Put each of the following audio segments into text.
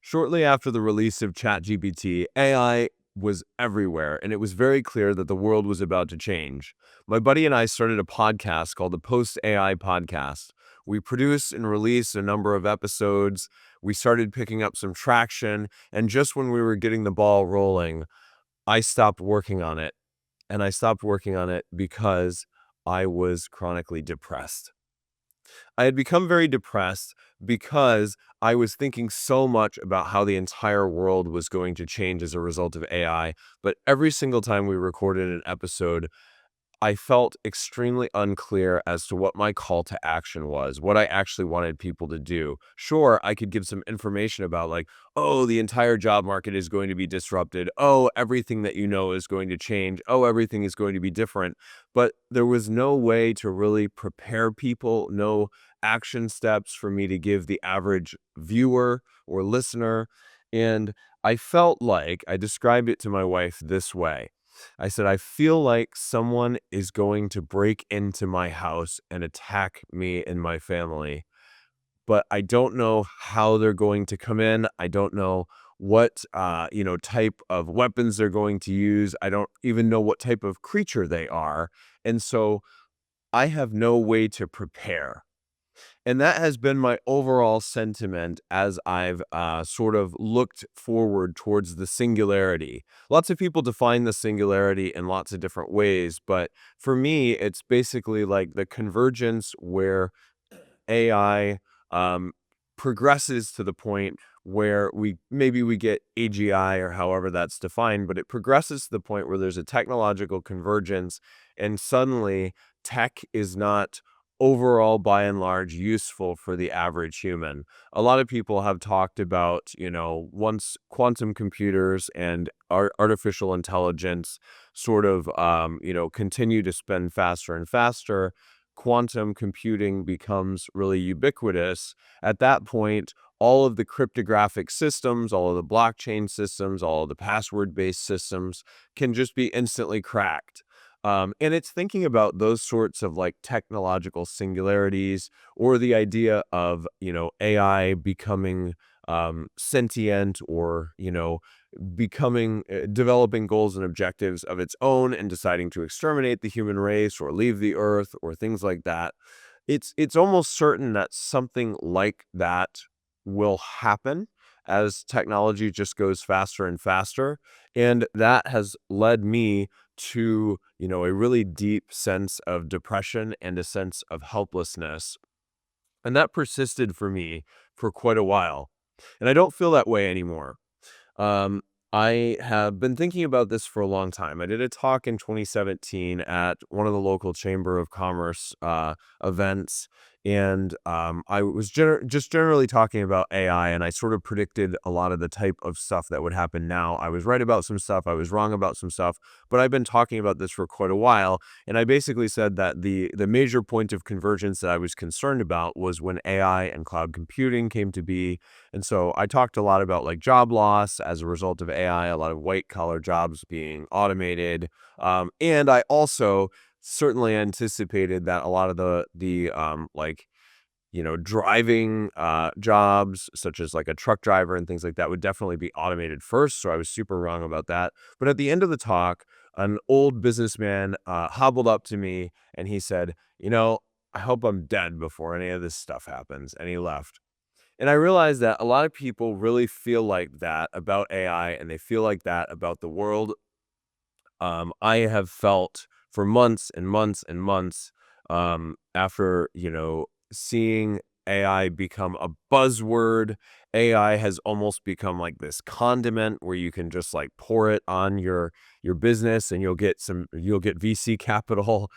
Shortly after the release of ChatGPT, AI was everywhere, and it was very clear that the world was about to change. My buddy and I started a podcast called the Post AI Podcast. We produce and release a number of episodes. We started picking up some traction, and just when we were getting the ball rolling, I stopped working on it. And I stopped working on it because I was chronically depressed. I had become very depressed because I was thinking so much about how the entire world was going to change as a result of AI. But every single time we recorded an episode, I felt extremely unclear as to what my call to action was, what I actually wanted people to do. Sure, I could give some information about, like, oh, the entire job market is going to be disrupted. Oh, everything that you know is going to change. Oh, everything is going to be different. But there was no way to really prepare people, no action steps for me to give the average viewer or listener. And I felt like I described it to my wife this way. I said, I feel like someone is going to break into my house and attack me and my family, but I don't know how they're going to come in. I don't know what, type of weapons they're going to use. I don't even know what type of creature they are. And so I have no way to prepare. And that has been my overall sentiment as I've sort of looked forward towards the singularity. Lots of people define the singularity in lots of different ways, but for me, it's basically like the convergence where AI um, progresses to the point where we get AGI or however that's defined, but it progresses to the point where there's a technological convergence, and suddenly tech is not overall by and large useful for the average human. A lot of people have talked about, once quantum computers and artificial intelligence sort of, continue to spin faster and faster, quantum computing becomes really ubiquitous. At that point, all of the cryptographic systems, all of the blockchain systems, all of the password-based systems can just be instantly cracked. And it's thinking about those sorts of like technological singularities or the idea of, AI becoming sentient or, developing goals and objectives of its own and deciding to exterminate the human race or leave the earth or things like that. It's almost certain that something like that will happen as technology just goes faster and faster, and that has led me to, a really deep sense of depression and a sense of helplessness, and that persisted for me for quite a while, and I don't feel that way anymore. Um, I have been thinking about this for a long time. I did a talk in 2017 at one of the local Chamber of Commerce events, and I was just generally talking about AI, and I sort of predicted a lot of the type of stuff that would happen now. I was right about some stuff, I was wrong about some stuff, but I've been talking about this for quite a while, and I basically said that the major point of convergence that I was concerned about was when AI and cloud computing came to be. And so I talked a lot about like job loss as a result of AI, a lot of white collar jobs being automated. And I also certainly anticipated that a lot of driving jobs, such as like a truck driver and things like that, would definitely be automated first. So I was super wrong about that. But at the end of the talk, an old businessman hobbled up to me and he said, I hope I'm dead before any of this stuff happens. And he left. And I realized that a lot of people really feel like that about AI and they feel like that about the world. I have felt for months and months and months after, seeing AI become a buzzword. AI has almost become like this condiment where you can just like pour it on your business and you'll get VC capital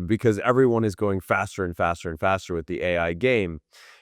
because everyone is going faster and faster and faster with the AI game.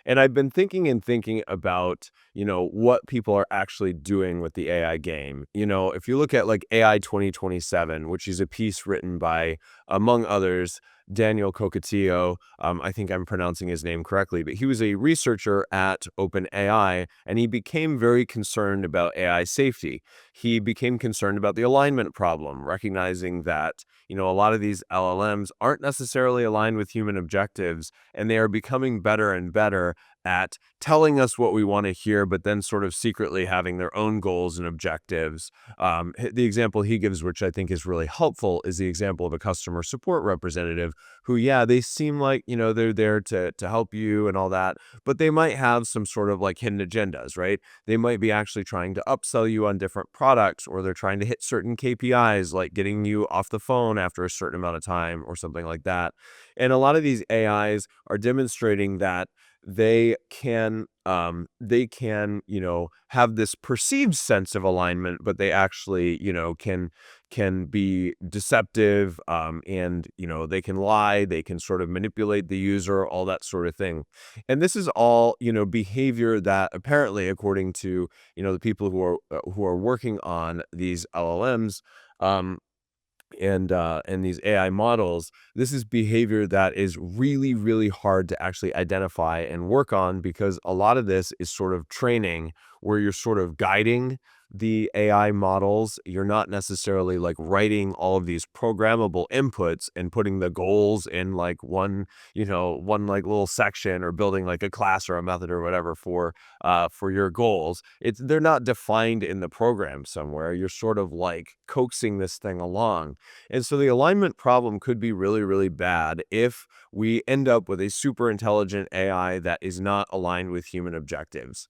And I've been thinking and thinking about, what people are actually doing with the AI game. If you look at like AI 2027, which is a piece written by, among others, Daniel Cocatillo. I think I'm pronouncing his name correctly, but he was a researcher at OpenAI, and he became very concerned about AI safety. He became concerned about the alignment problem, recognizing that, a lot of these LLMs aren't necessarily aligned with human objectives, and they are becoming better and better at telling us what we want to hear, but then sort of secretly having their own goals and objectives. The example he gives, which I think is really helpful, is the example of a customer support representative who, yeah, they seem like, they're there to help you and all that, but they might have some sort of like hidden agendas, right? They might be actually trying to upsell you on different products, or they're trying to hit certain KPIs, like getting you off the phone after a certain amount of time or something like that. And a lot of these AIs are demonstrating that they can have this perceived sense of alignment, but they actually can be deceptive, and they can lie, they can sort of manipulate the user, all that sort of thing. And this is all behavior that apparently, according to the people who are working on these LLMs, um, and these AI models, this is behavior that is really, really hard to actually identify and work on, because a lot of this is sort of training, where you're sort of guiding the AI models. You're not necessarily like writing all of these programmable inputs and putting the goals in like one like little section, or building like a class or a method or whatever for your goals. They're not defined in the program somewhere. You're sort of like coaxing this thing along. And so the alignment problem could be really, really bad if we end up with a super intelligent AI that is not aligned with human objectives.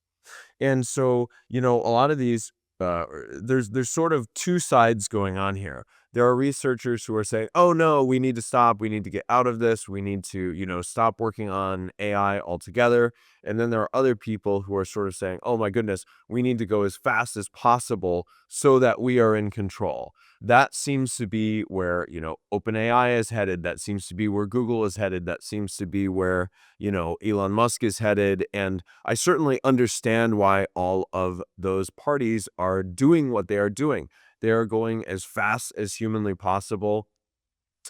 And so, a lot of these, there's sort of two sides going on here. There are researchers who are saying, "Oh no, we need to stop. We need to get out of this. We need to, stop working on AI altogether." And then there are other people who are sort of saying, "Oh my goodness, we need to go as fast as possible so that we are in control." That seems to be where, OpenAI is headed. That seems to be where Google is headed. That seems to be where, Elon Musk is headed. And I certainly understand why all of those parties are doing what they are doing. They are going as fast as humanly possible,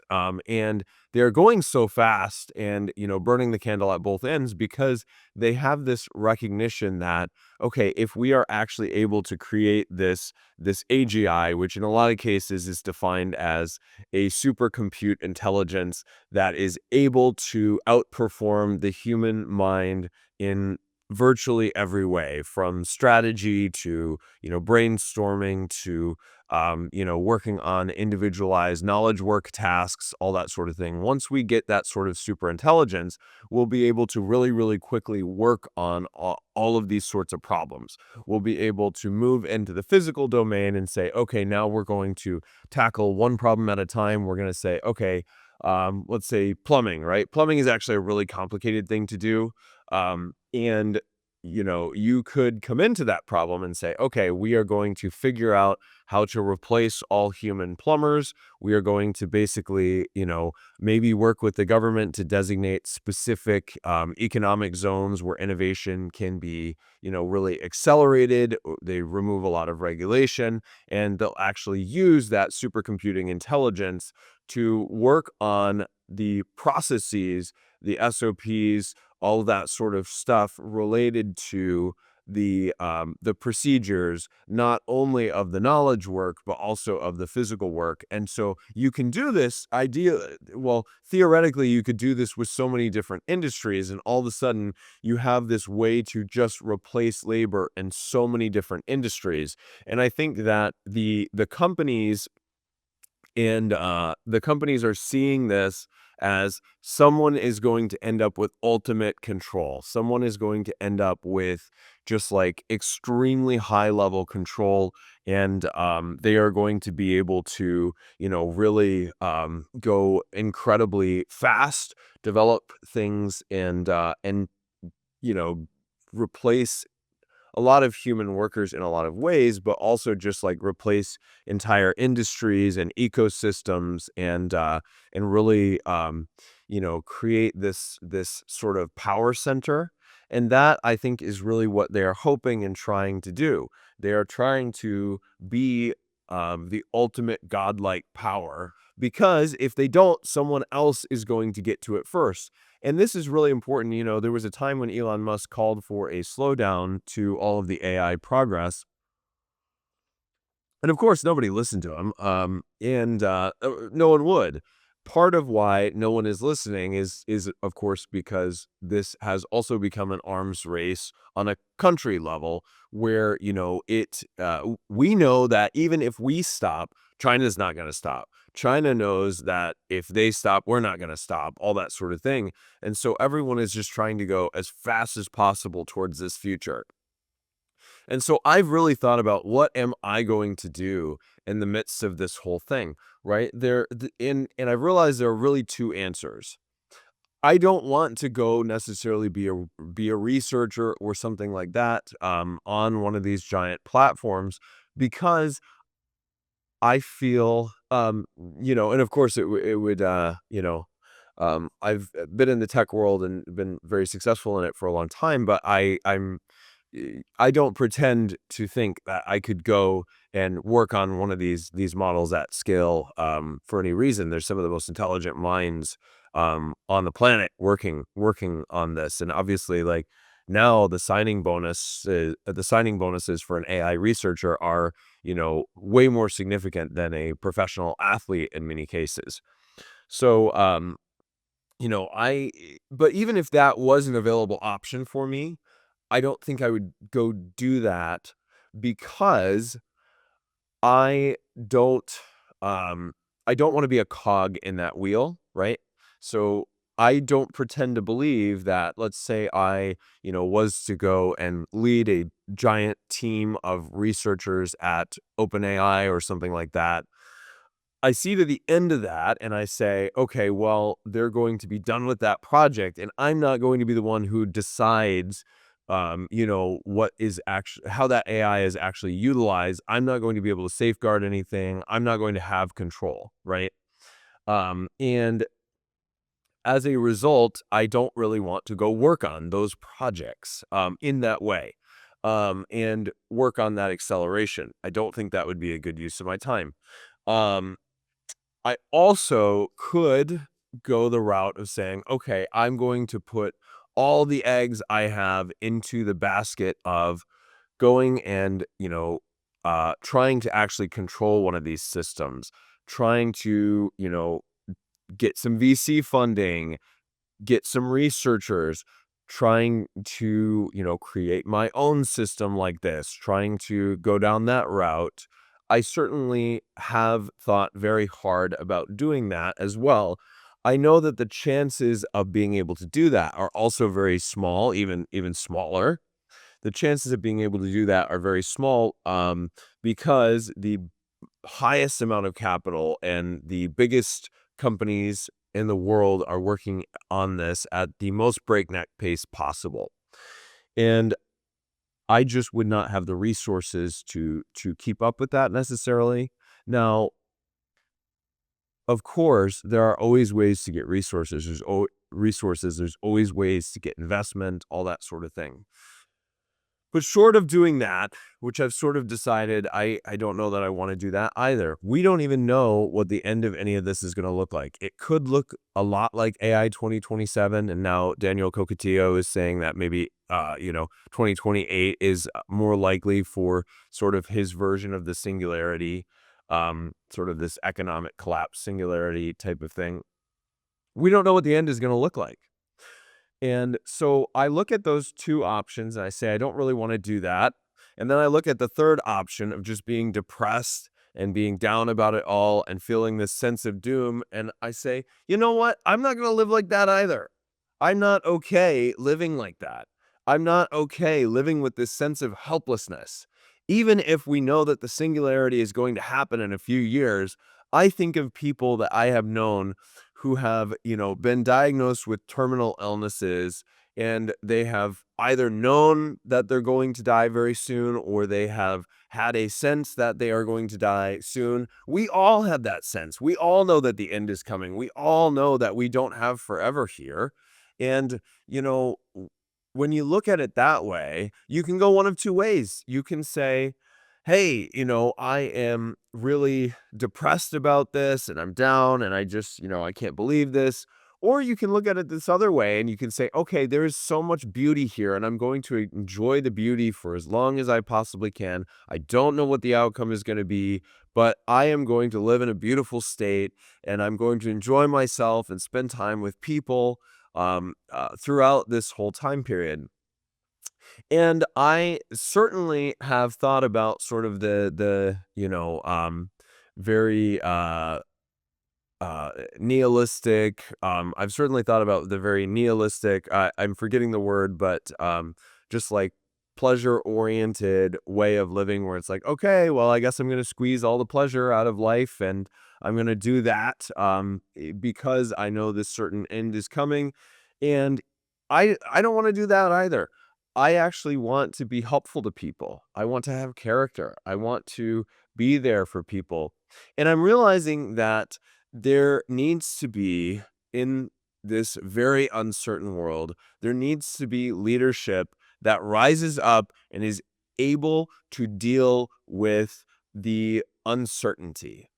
and they're going so fast and burning the candle at both ends, because they have this recognition that, okay, if we are actually able to create this AGI, which in a lot of cases is defined as a supercompute intelligence that is able to outperform the human mind in virtually every way, from strategy to brainstorming to working on individualized knowledge work tasks, all that sort of thing. Once we get that sort of super intelligence, we'll be able to really, really quickly work on all of these sorts of problems. We'll be able to move into the physical domain and say, okay, now we're going to tackle one problem at a time. We're going to say, okay, let's say plumbing, right? Plumbing is actually a really complicated thing to do. And you could come into that problem and say, okay, we are going to figure out how to replace all human plumbers. We are going to basically, maybe work with the government to designate specific economic zones where innovation can be, really accelerated. They remove a lot of regulation, and they'll actually use that supercomputing intelligence to work on the processes, the SOPs, all of that sort of stuff related to the procedures, not only of the knowledge work, but also of the physical work. And so you can do this theoretically, you could do this with so many different industries, and all of a sudden you have this way to just replace labor in so many different industries. And I think that the companies are seeing this as someone is going to end up with ultimate control. Someone is going to end up with just like extremely high level control, and they are going to be able to, really go incredibly fast, develop things, and you know, replace a lot of human workers in a lot of ways, but also just like replace entire industries and ecosystems, and really create this sort of power center. And that, I think, is really what they are hoping and trying to do. They are trying to be the ultimate godlike power, because if they don't, someone else is going to get to it first. And this is really important. There was a time when Elon Musk called for a slowdown to all of the AI progress. And of course, nobody listened to him. And no one would. part of why no one is listening is of course because this has also become an arms race on a country level where we know that even if we stop, China's not going to stop. China knows that if they stop, we're not going to stop, all that sort of thing. And so everyone is just trying to go as fast as possible towards this future. And so I've really thought about what am I going to do in the midst of this whole thing, right? And I realized there are really two answers. I don't want to go necessarily be a researcher or something like that on one of these giant platforms because I feel, and of course it would, I've been in the tech world and been very successful in it for a long time, but I don't pretend to think that I could go and work on one of these models at scale for any reason. There's some of the most intelligent minds on the planet working on this, and obviously, like now, the signing bonuses for an AI researcher are way more significant than a professional athlete in many cases. So, but even if that was an available option for me, I don't think I would go do that because I don't um I don't want to be a cog in that wheel, right? So I don't pretend to believe that, let's say I, was to go and lead a giant team of researchers at OpenAI or something like that. I see to the end of that and I say, okay, well, they're going to be done with that project, and I'm not going to be the one who decides, what is actually how that AI is actually utilized. I'm not going to be able to safeguard anything. I'm not going to have control, right? And as a result, I don't really want to go work on those projects in that way and work on that acceleration. I don't think that would be a good use of my time. Um, I also could go the route of saying, okay, I'm going to put all the eggs I have into the basket of going and, trying to actually control one of these systems, trying to, get some VC funding, get some researchers, trying to, create my own system like this, trying to go down that route. I certainly have thought very hard about doing that as well. I know that the chances of being able to do that are also very small, even smaller. The chances of being able to do that are very small because the highest amount of capital and the biggest companies in the world are working on this at the most breakneck pace possible. And I just would not have the resources to keep up with that necessarily. Now, of course, there are always ways to get resources. There's always ways to get investment, all that sort of thing. But short of doing that, which I've sort of decided I don't know that I wanna do that either. We don't even know what the end of any of this is gonna look like. It could look a lot like AI 2027, and now Daniel Cocatillo is saying that maybe, 2028 is more likely for sort of his version of the singularity, sort of this economic collapse singularity type of thing. We don't know what the end is gonna look like. And so I look at those two options and I say, I don't really want to do that. And then I look at the third option of just being depressed and being down about it all and feeling this sense of doom. And I say, you know what? I'm not going to live like that either. I'm not okay living like that. I'm not okay living with this sense of helplessness. Even if we know that the singularity is going to happen in a few years, I think of people that I have known who have, been diagnosed with terminal illnesses, and they have either known that they're going to die very soon or they have had a sense that they are going to die soon. We all have that sense. We all know that the end is coming. We all know that we don't have forever here. And, when you look at it that way, you can go one of two ways. You can say, hey, I am really depressed about this and I'm down and I just, I can't believe this. Or you can look at it this other way and you can say, okay, there is so much beauty here, and I'm going to enjoy the beauty for as long as I possibly can. I don't know what the outcome is going to be, but I am going to live in a beautiful state, and I'm going to enjoy myself and spend time with people throughout this whole time period. And I certainly have thought about sort of the very nihilistic. I've certainly thought about the very nihilistic. I'm forgetting the word, but just like pleasure-oriented way of living, where it's like, okay, well, I guess I'm going to squeeze all the pleasure out of life, and I'm going to do that because I know this certain end is coming, and I don't want to do that either. I actually want to be helpful to people. I want to have character. I want to be there for people. And I'm realizing that there needs to be, in this very uncertain world, there needs to be leadership that rises up and is able to deal with the uncertainty.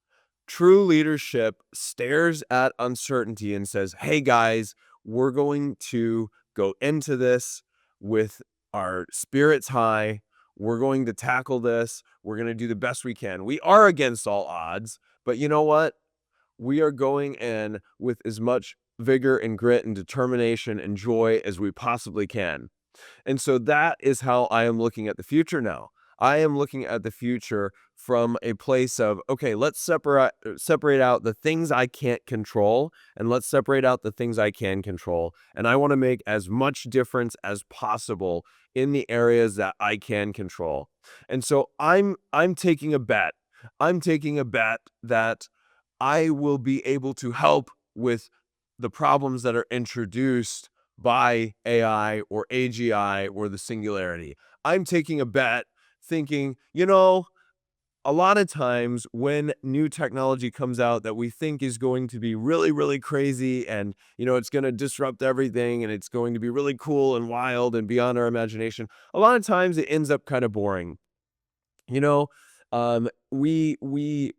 True leadership stares at uncertainty and says, hey guys, we're going to go into this with our spirits high. We're going to tackle this. We're going to do the best we can. We are against all odds, but you know what? We are going in with as much vigor and grit and determination and joy as we possibly can. And so that is how I am looking at the future now. I am looking at the future from a place of, okay, let's separate out the things I can't control, and let's separate out the things I can control. And I want to make as much difference as possible in the areas that I can control. And so I'm taking a bet. I'm taking a bet that I will be able to help with the problems that are introduced by AI or AGI or the singularity. I'm taking a bet thinking, a lot of times when new technology comes out that we think is going to be really, really crazy, and, it's going to disrupt everything, and it's going to be really cool and wild and beyond our imagination, a lot of times it ends up kind of boring. You know, we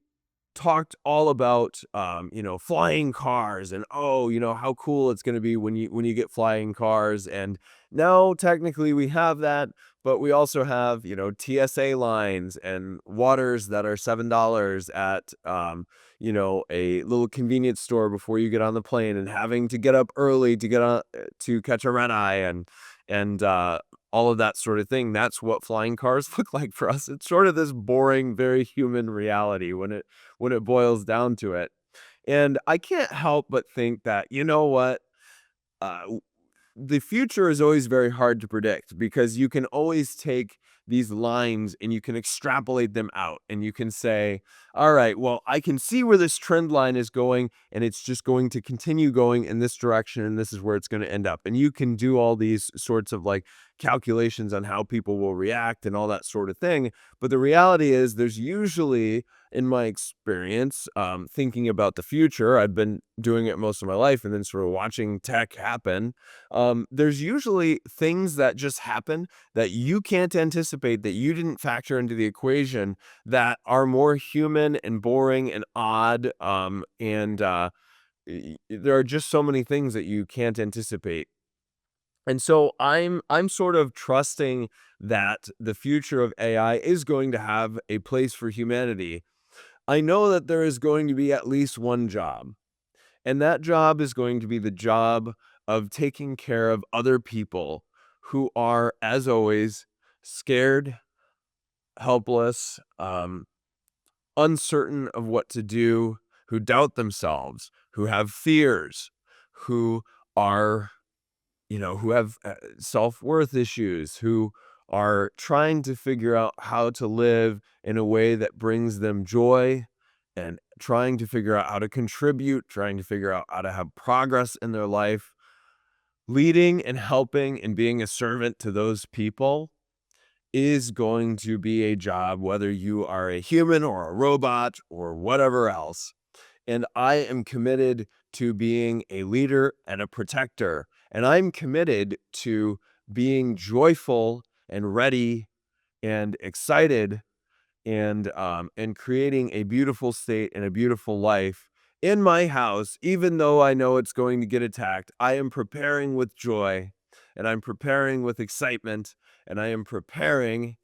talked all about flying cars, and how cool it's going to be when you get flying cars. And now technically we have that, but we also have TSA lines and waters that are $7 at a little convenience store before you get on the plane, and having to get up early to get on to catch a red eye, and all of that sort of thing. That's what flying cars look like for us. It's sort of this boring, very human reality when it boils down to it. And I can't help but think that, you know what? Uh, the future is always very hard to predict, because you can always take these lines and you can extrapolate them out, and you can say, all right, well, I can see where this trend line is going, and it's just going to continue going in this direction, and this is where it's going to end up. And you can do all these sorts of like calculations on how people will react and all that sort of thing. But the reality is, there's usually, in my experience, thinking about the future, I've been doing it most of my life, and then sort of watching tech happen. There's usually things that just happen that you can't anticipate, that you didn't factor into the equation, that are more human and boring and odd. There are just so many things that you can't anticipate. And so I'm sort of trusting that the future of AI is going to have a place for humanity. I know that there is going to be at least one job, and that job is going to be the job of taking care of other people who are, as always, scared, helpless, uncertain of what to do, who doubt themselves, who have fears, who are, who have self-worth issues, who are trying to figure out how to live in a way that brings them joy, and trying to figure out how to contribute, trying to figure out how to have progress in their life. Leading and helping and being a servant to those people is going to be a job, whether you are a human or a robot or whatever else. And I am committed to being a leader and a protector. And I'm committed to being joyful and ready and excited, and creating a beautiful state and a beautiful life in my house, even though I know it's going to get attacked, I am preparing with joy, and I'm preparing with excitement, and I am preparing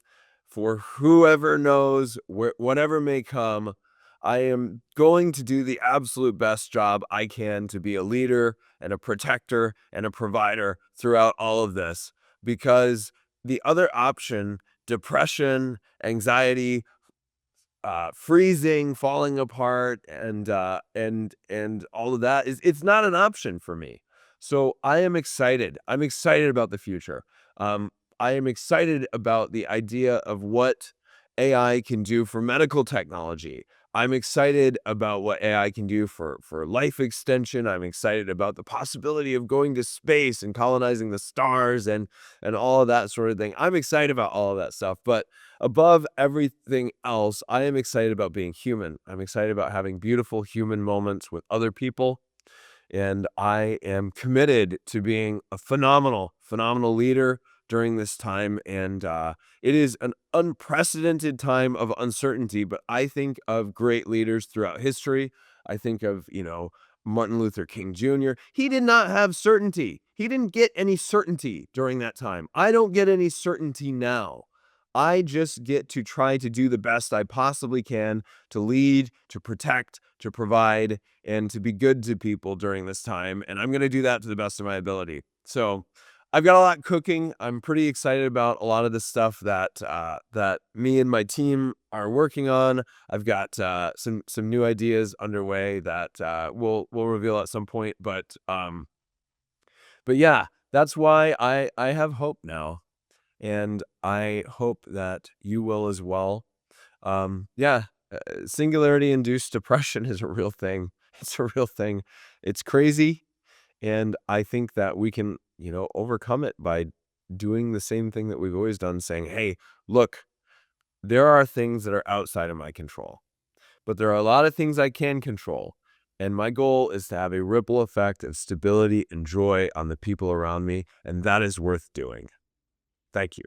for whoever knows whatever may come. I am going to do the absolute best job I can to be a leader and a protector and a provider throughout all of this, because the other option, depression, anxiety, freezing, falling apart, and all of that it's not an option for me. So I am excited. I'm excited about the future. Um, I am excited about the idea of what AI can do for medical technology. I'm excited about what AI can do for life extension. I'm excited about the possibility of going to space and colonizing the stars and all of that sort of thing. I'm excited about all of that stuff, but above everything else, I am excited about being human. I'm excited about having beautiful human moments with other people. And I am committed to being a phenomenal leader during this time. And it is an unprecedented time of uncertainty, but I think of great leaders throughout history. I think of, Martin Luther King Jr. He did not have certainty. He didn't get any certainty during that time. I don't get any certainty now. I just get to try to do the best I possibly can to lead, to protect, to provide, and to be good to people during this time. And I'm going to do that to the best of my ability. So I've got a lot cooking. I'm pretty excited about a lot of the stuff that me and my team are working on. I've got some new ideas underway that we'll reveal at some point. But yeah, that's why I have hope now, and I hope that you will as well. Yeah, singularity induced depression is a real thing. It's a real thing. It's crazy, and I think that we can, overcome it by doing the same thing that we've always done, saying, "Hey, look, there are things that are outside of my control, but there are a lot of things I can control." And my goal is to have a ripple effect of stability and joy on the people around me, and that is worth doing. Thank you.